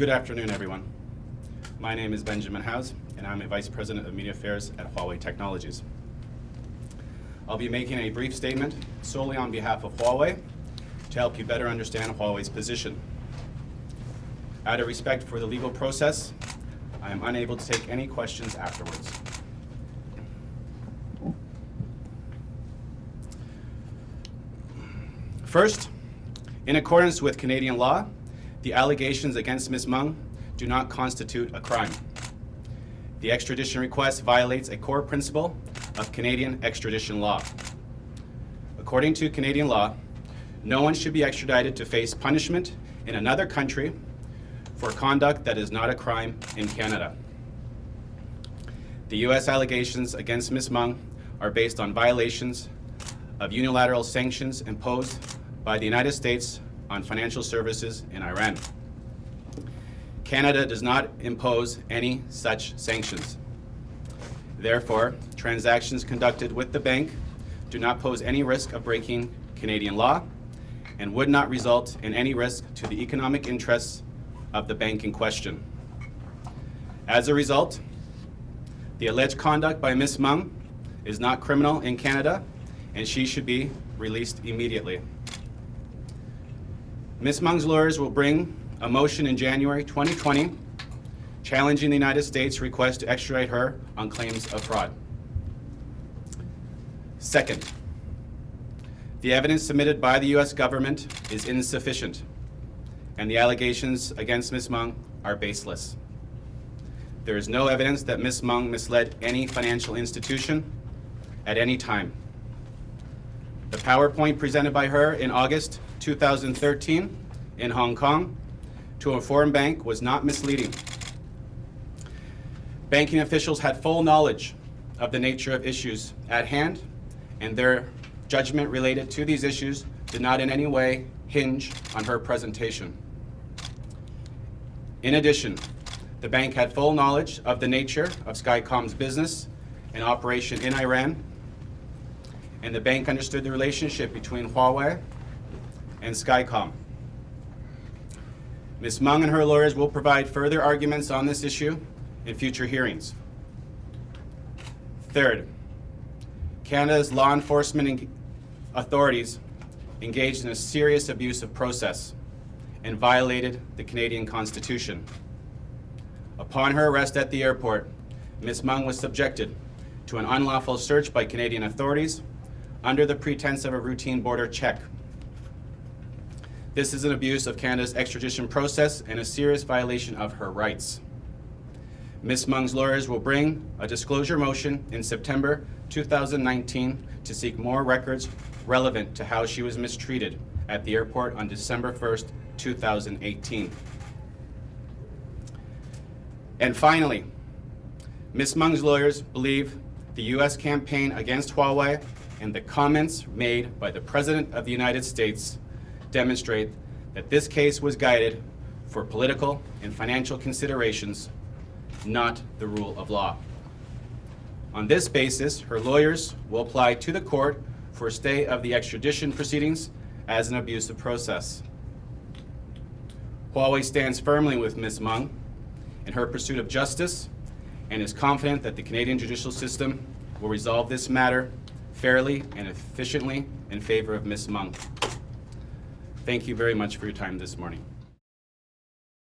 Good afternoon, everyone. My name is Benjamin House, and I'm a Vice President of Media Affairs at Huawei Technologies. I'll be making a brief statement solely on behalf of Huawei to help you better understand Huawei's position. Out of respect for the legal process, I am unable to take any questions afterwards. First, in accordance with Canadian law, the allegations against Ms. Meng do not constitute a crime. The extradition request violates a core principle of Canadian extradition law. According to Canadian law, no one should be extradited to face punishment in another country for conduct that is not a crime in Canada. The U.S. allegations against Ms. Meng are based on violations of unilateral sanctions imposed by the United States on financial services in Iran. Canada does not impose any such sanctions. Therefore, transactions conducted with the bank do not pose any risk of breaking Canadian law and would not result in any risk to the economic interests of the bank in question. As a result, the alleged conduct by Ms. Meng is not criminal in Canada, and she should be released immediately. Ms. Meng's lawyers will bring a motion in January 2020 challenging the United States' request to extradite her on claims of fraud. Second, the evidence submitted by the U.S. government is insufficient, and the allegations against Ms. Meng are baseless. There is no evidence that Ms. Meng misled any financial institution at any time. The PowerPoint presented by her in August 2013 in Hong Kong to a foreign bank was not misleading. Banking officials had full knowledge of the nature of issues at hand, and their judgment related to these issues did not in any way hinge on her presentation. In addition, the bank had full knowledge of the nature of Skycom's business and operation in Iran, and the bank understood the relationship between Huawei and Skycom. Ms. Meng and her lawyers will provide further arguments on this issue in future hearings. Third, Canada's law enforcement authorities engaged in a serious abuse of process and violated the Canadian Constitution. Upon her arrest at the airport, Ms. Meng was subjected to an unlawful search by Canadian authorities under the pretense of a routine border check. This is an abuse of Canada's extradition process and a serious violation of her rights. Ms. Meng's lawyers will bring a disclosure motion in September 2019 to seek more records relevant to how she was mistreated at the airport on December 1st, 2018. And finally, Ms. Meng's lawyers believe the U.S. campaign against Huawei and the comments made by the President of the United States demonstrate that this case was guided for political and financial considerations, not the rule of law. On this basis, her lawyers will apply to the court for a stay of the extradition proceedings as an abusive process. Huawei stands firmly with Ms. Meng in her pursuit of justice and is confident that the Canadian judicial system will resolve this matter fairly and efficiently in favor of Ms. Meng. Thank you very much for your time this morning.